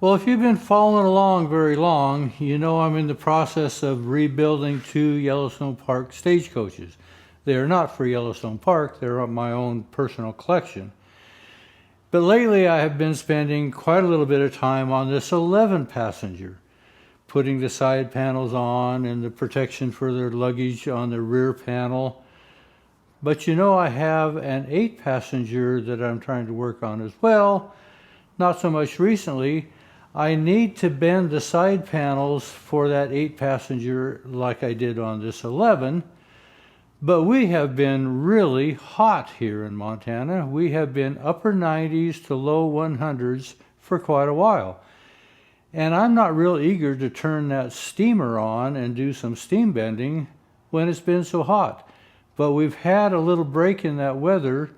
Well, if you've been following along very long, you know I'm in the process of rebuilding 2 Yellowstone Park stagecoaches. They are not for Yellowstone Park, they're my own personal collection. But lately I have been spending quite a little bit of time on this 11 passenger, putting the side panels on and the protection for their luggage on the rear panel. But you know I have an 8 passenger that I'm trying to work on as well. Not so much recently. I need to bend the side panels for that 8 passenger like I did on this 11. But we have been really hot here in Montana. We have been upper 90s to low 100s for quite a while. And I'm not real eager to turn that steamer on and do some steam bending when it's been so hot. But we've had a little break in that weather.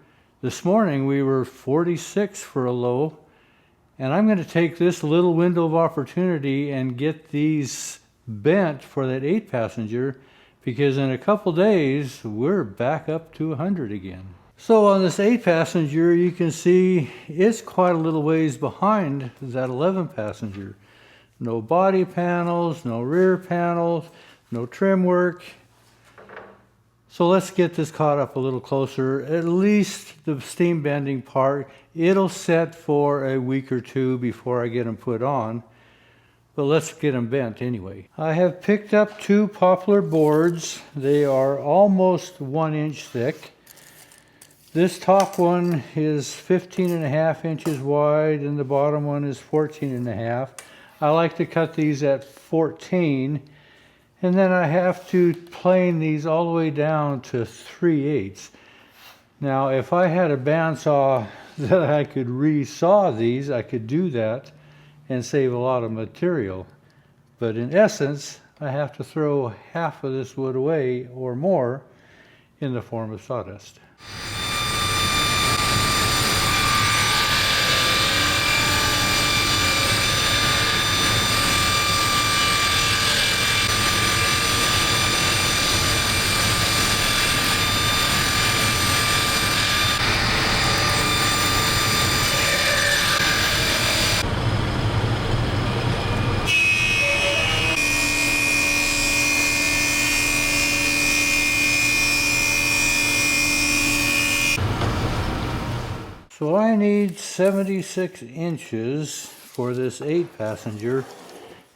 This morning we were 46 for a low. And I'm going to take this little window of opportunity and get these bent for that 8 passenger, because in a couple days we're back up to 100 again. So on this 8 passenger you can see it's quite a little ways behind that 11 passenger. No body panels, no rear panels, no trim work. So let's get this caught up a little closer. At least the steam bending part, it'll set for a week or 2 before I get them put on. But let's get them bent anyway. I have picked up 2 poplar boards. They are almost 1 inch thick. This top one is 15.5 inches wide and the bottom one is 14.5. I like to cut these at 14. And then I have to plane these all the way down to 3/8. Now, if I had a bandsaw that I could re-saw these, I could do that and save a lot of material. But in essence, I have to throw half of this wood away or more in the form of sawdust. So I need 76 inches for this 8 passenger,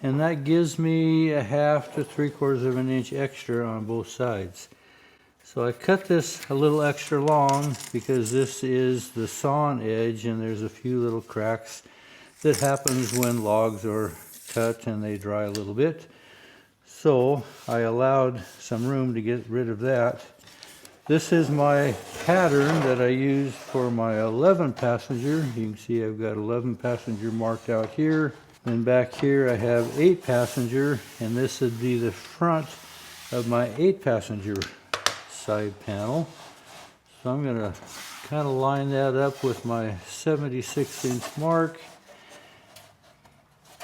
and that gives me a 1/2 to 3/4 of an inch extra on both sides. So I cut this a little extra long because this is the sawn edge and there's a few little cracks that happens when logs are cut and they dry a little bit. So I allowed some room to get rid of that. This is my pattern that I used for my 11 passenger. You can see I've got 11 passenger marked out here. And back here I have 8 passenger, and this would be the front of my 8 passenger side panel. So I'm going to kind of line that up with my 76 inch mark.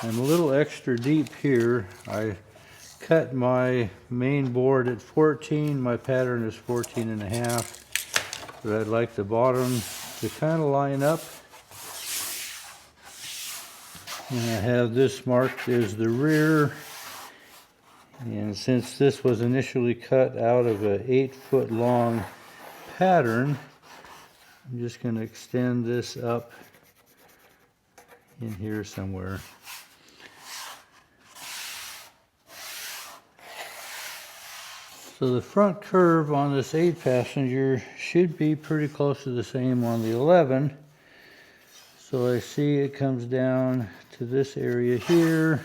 I'm a little extra deep here. I cut my main board at 14, my pattern is 14.5, but I'd like the bottom to kind of line up. And I have this marked as the rear, and since this was initially cut out of an 8-foot long pattern, I'm just going to extend this up in here somewhere. So the front curve on this 8 passenger should be pretty close to the same on the 11. So I see it comes down to this area here,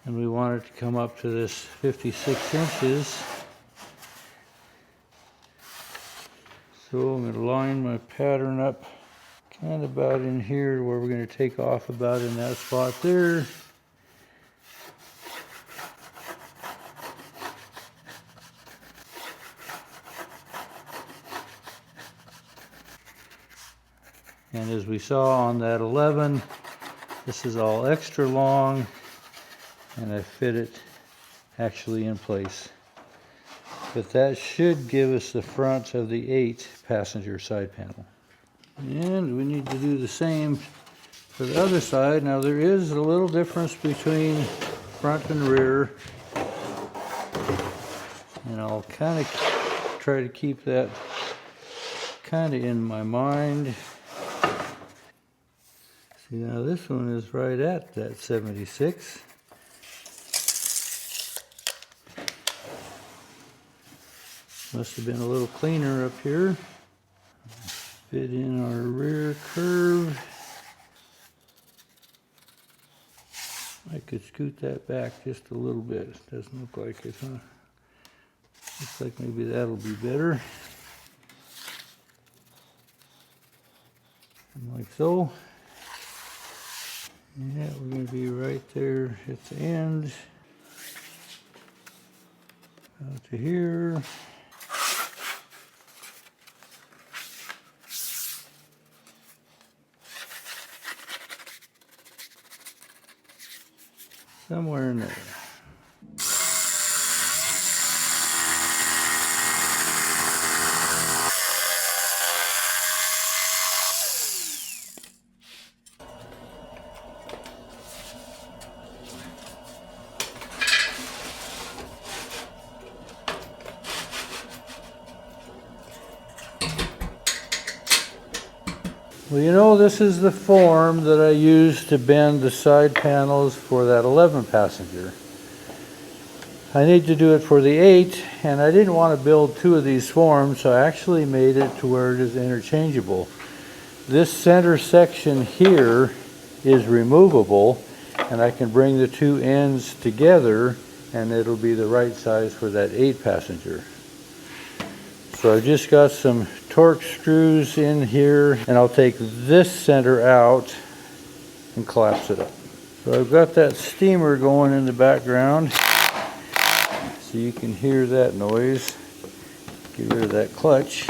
and we want it to come up to this 56 inches. So I'm going to line my pattern up kind of about in here where we're going to take off about in that spot there. And as we saw on that 11, this is all extra long, and I fit it actually in place. But that should give us the front of the 8 passenger side panel. And we need to do the same For the other side, now there is a little difference between front and rear, and I'll kind of try to keep that kind of in my mind. See, now this one is right at that 76. Must have been a little cleaner up here. Fit in our rear curve. I could scoot that back just a little bit. Doesn't look like it, huh? Looks like maybe that'll be better. And like so. Yeah, we're going to be right there at the end. Out to here. Somewhere in there. Well, you know, this is the form that I used to bend the side panels for that 11 passenger. I need to do it for the 8, and I didn't want to build 2 of these forms, so I actually made it to where it is interchangeable. This center section here is removable, and I can bring the 2 ends together, and it'll be the right size for that 8 passenger. So I've just got some torque screws in here, and I'll take this center out and collapse it up. So I've got that steamer going in the background, so you can hear that noise. Get rid of that clutch.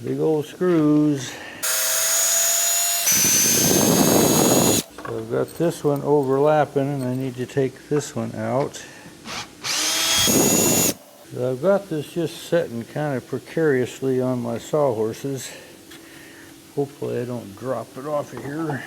Big old screws. So I've got this one overlapping, and I need to take this one out. So I've got this just sitting kind of precariously on my sawhorses. Hopefully I don't drop it off of here.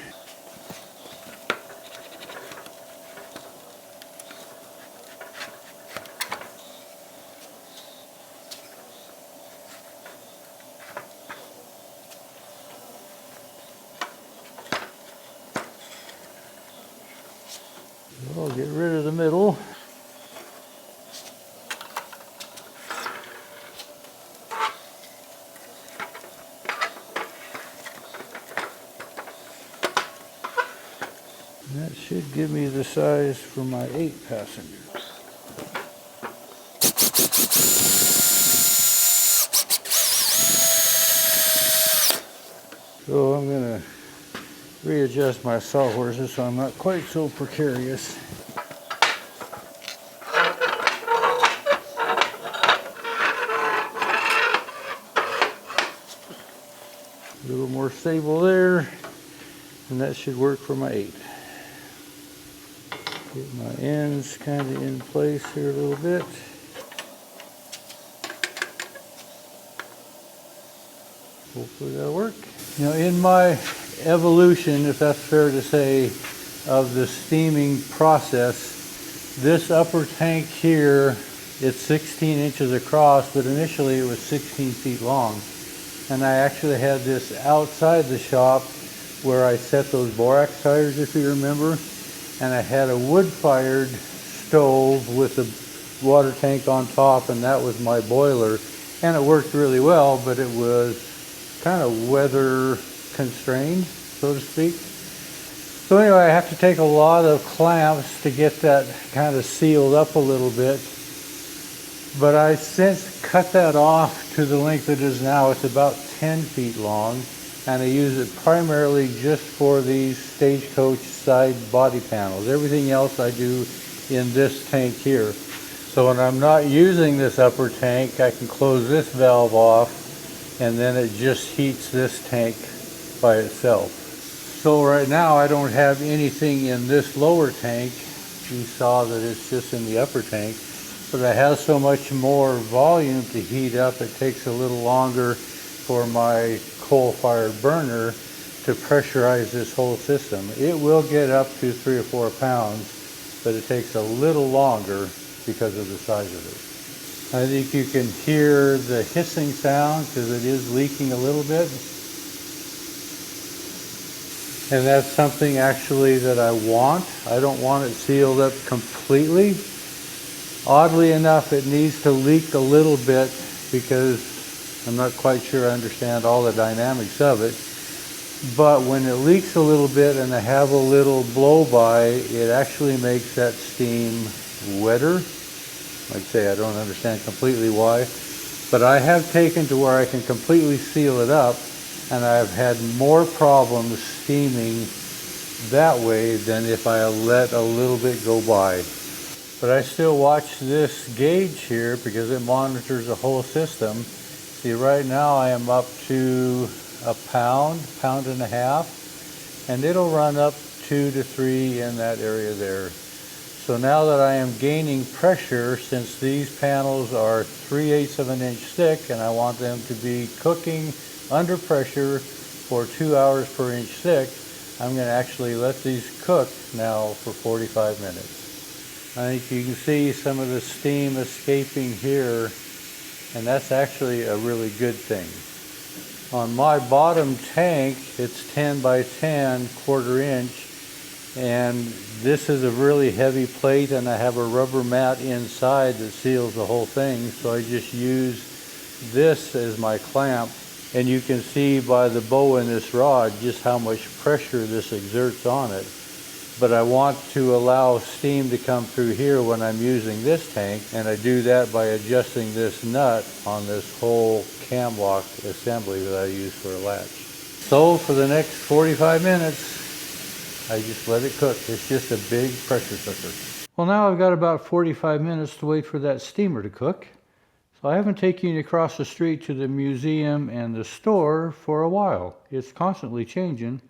So I'll get rid of the middle. That should give me the size for my 8 passengers. So I'm going to readjust my sawhorses so I'm not quite so precarious. A little more stable there, and that should work for my 8. Get my ends kind of in place here a little bit. Hopefully that'll work. You know, in my evolution, if that's fair to say, of the steaming process, this upper tank here, it's 16 inches across, but initially it was 16 feet long. And I actually had this outside the shop where I set those borax tires, if you remember. And I had a wood-fired stove with a water tank on top, and that was my boiler. And it worked really well, but it was kind of weather constrained, so to speak. So anyway, I have to take a lot of clamps to get that kind of sealed up a little bit. But I since cut that off to the length it is now. It's about 10 feet long. And I use it primarily just for these Stagecoach side body panels. Everything else I do in this tank here. So when I'm not using this upper tank, I can close this valve off, and then it just heats this tank by itself. So right now I don't have anything in this lower tank. You saw that it's just in the upper tank, but it has so much more volume to heat up, it takes a little longer for my coal-fired burner to pressurize this whole system. It will get up to 3 or 4 pounds, but it takes a little longer because of the size of it. I think you can hear the hissing sound because it is leaking a little bit. And that's something actually that I want. I don't want it sealed up completely. Oddly enough, it needs to leak a little bit because I'm not quite sure I understand all the dynamics of it. But when it leaks a little bit and I have a little blow by, it actually makes that steam wetter. Like I say, I don't understand completely why, but I have taken to where I can completely seal it up, and I've had more problems steaming that way than if I let a little bit go by. But I still watch this gauge here because it monitors the whole system. See, right now I am up to a pound and a half, and it'll run up 2 to 3 in that area there. So now that I am gaining pressure, since these panels are 3/8 of an inch thick and I want them to be cooking under pressure for 2 hours per inch thick, I'm going to actually let these cook now for 45 minutes. I think you can see some of the steam escaping here, and that's actually a really good thing. On my bottom tank, it's 10 by 10, 1/4 inch, and this is a really heavy plate, and I have a rubber mat inside that seals the whole thing, so I just use this as my clamp, and you can see by the bow in this rod just how much pressure this exerts on it. But I want to allow steam to come through here when I'm using this tank, and I do that by adjusting this nut on this whole cam lock assembly that I use for a latch. So for the next 45 minutes, I just let it cook. It's just a big pressure cooker. Well, now I've got about 45 minutes to wait for that steamer to cook. So I haven't taken you across the street to the museum and the store for a while. It's constantly changing.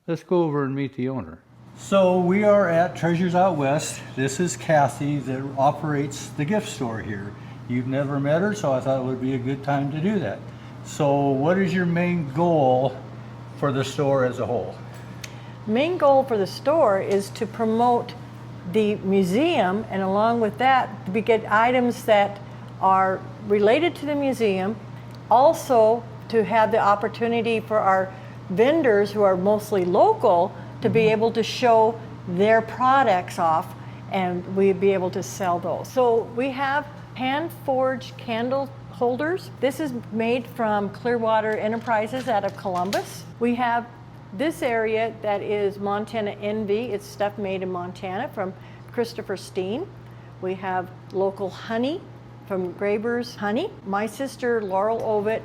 Let's go over and meet the owner. So we are at Treasures Out West. This is Kathy that operates the gift store here. You've never met her, so I thought it would be a good time to do that. So what is your main goal for the store as a whole? Main goal for the store is to promote the museum, and along with that, we get items that are related to the museum. Also, to have the opportunity for our vendors who are mostly local to be able to show their products off, and we'd be able to sell those. So we have hand-forged candle holders. This is made from Clearwater Enterprises out of Columbus. We have this area that is Montana Envy. It's stuff made in Montana from Christopher Steen. We have local honey from Graber's Honey. My sister Laurel Ovitt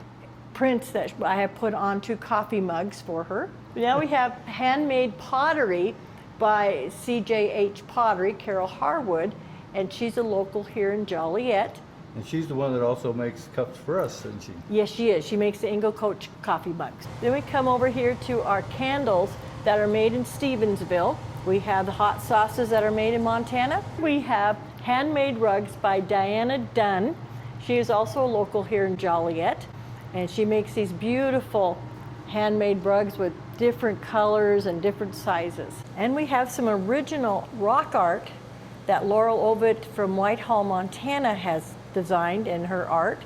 prints that I have put on 2 coffee mugs for her. Now we have handmade pottery by CJH Pottery, Carol Harwood, and she's a local here in Joliet. And she's the one that also makes cups for us, isn't she? Yes, she is. She makes the Engels Coach coffee mugs. Then we come over here to our candles that are made in Stevensville. We have the hot sauces that are made in Montana. We have handmade rugs by Diana Dunn. She is also a local here in Joliet, and she makes these beautiful handmade rugs with different colors and different sizes. And we have some original rock art that Laurel Ovitt from Whitehall, Montana has designed in her art.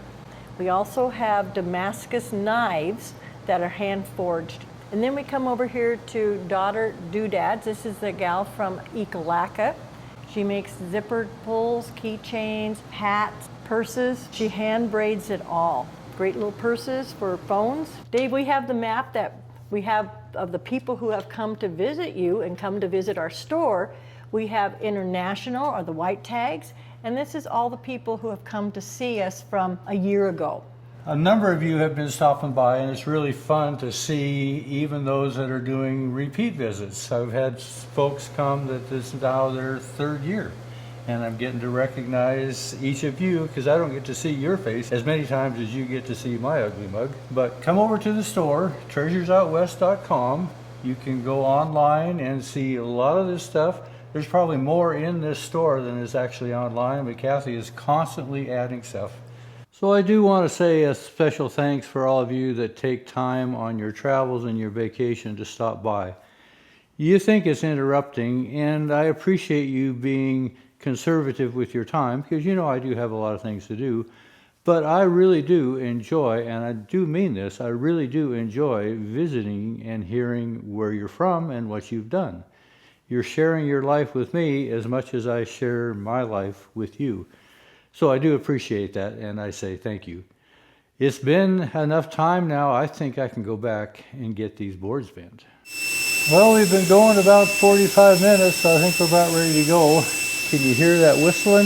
We also have Damascus knives that are hand forged. And then we come over here to Daughter Doodads. This is the gal from Ekalaka. She makes zipper pulls, keychains, hats, purses. She hand braids it all. Great little purses for phones. Dave, we have the map that we have of the people who have come to visit you and come to visit our store. We have international, or the white tags, and this is all the people who have come to see us from a year ago. A number of you have been stopping by, and it's really fun to see even those that are doing repeat visits. I've had folks come that this is now their 3rd year, and I'm getting to recognize each of you because I don't get to see your face as many times as you get to see my ugly mug. But come over to the store, treasuresoutwest.com. You can go online and see a lot of this stuff. There's probably more in this store than is actually online, but Kathy is constantly adding stuff. So I do want to say a special thanks for all of you that take time on your travels and your vacation to stop by. You think it's interrupting, and I appreciate you being conservative with your time, because you know I do have a lot of things to do, but I really do enjoy, and I do mean this, I really do enjoy visiting and hearing where you're from and what you've done. You're sharing your life with me as much as I share my life with you. So I do appreciate that, and I say thank you. It's been enough time now. I think I can go back and get these boards bent. Well, we've been going about 45 minutes, so I think we're about ready to go. Can you hear that whistling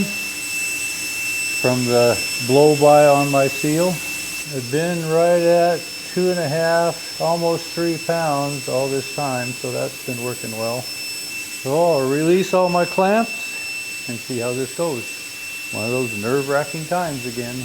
from the blow-by on my seal? I've been right at 2.5, almost 3 pounds all this time, so that's been working well. So I'll release all my clamps and see how this goes. One of those nerve-wracking times again.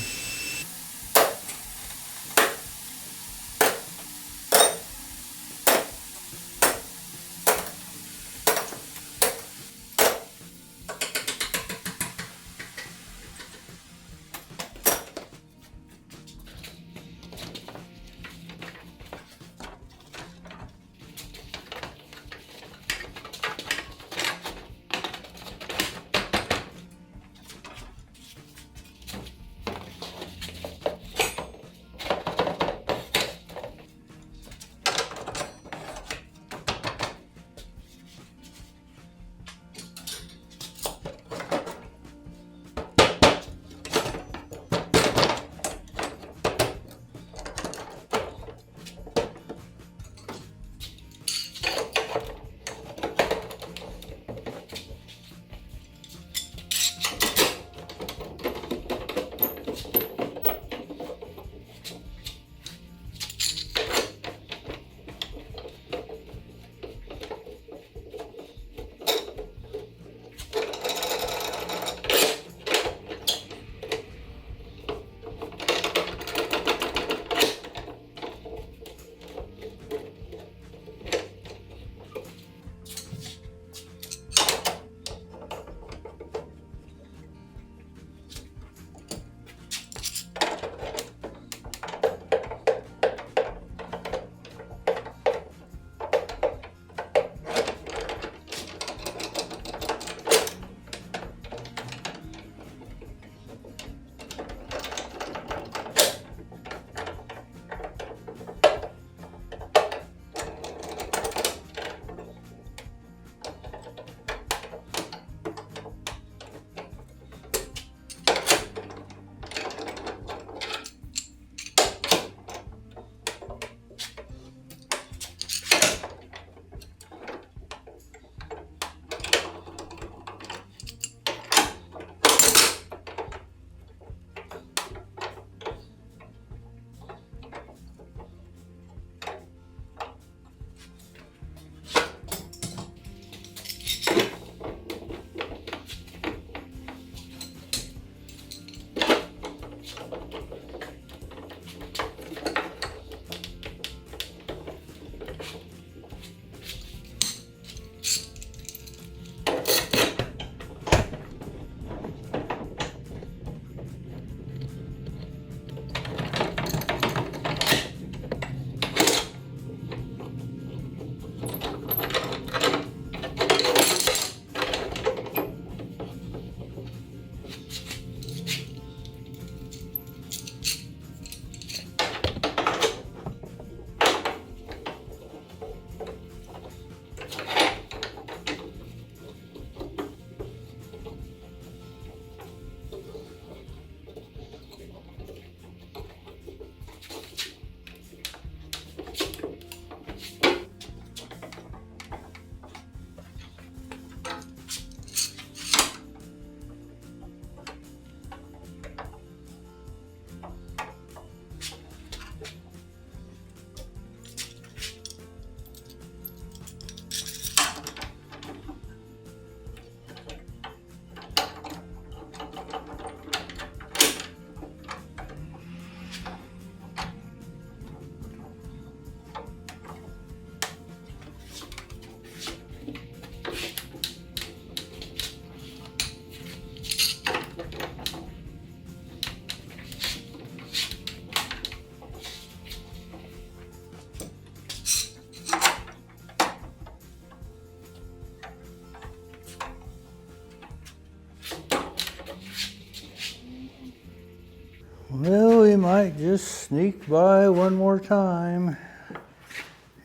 might just sneak by one more time.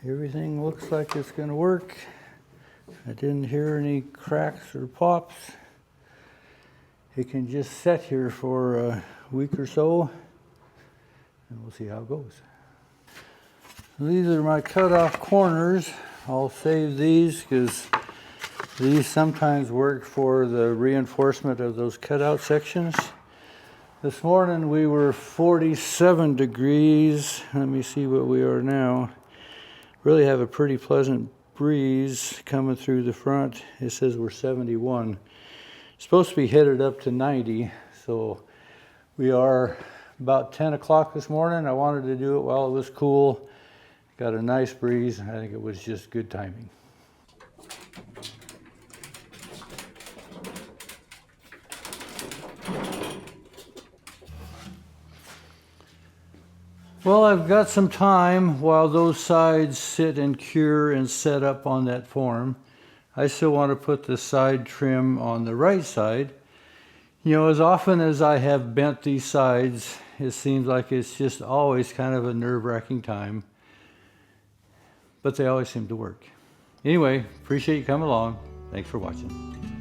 Everything looks like it's going to work. I didn't hear any cracks or pops. It can just sit here for a week or so, and we'll see how it goes. These are my cut-off corners. I'll save these because these sometimes work for the reinforcement of those cutout sections. This morning we were 47 degrees. Let me see what we are now. Really have a pretty pleasant breeze coming through the front. It says we're 71. It's supposed to be headed up to 90, so we are about 10 o'clock this morning. I wanted to do it while it was cool. Got a nice breeze. I think it was just good timing. Well, I've got some time while those sides sit and cure and set up on that form. I still want to put the side trim on the right side. You know, as often as I have bent these sides, it seems like it's just always kind of a nerve-wracking time. But they always seem to work. Anyway, appreciate you coming along. Thanks for watching.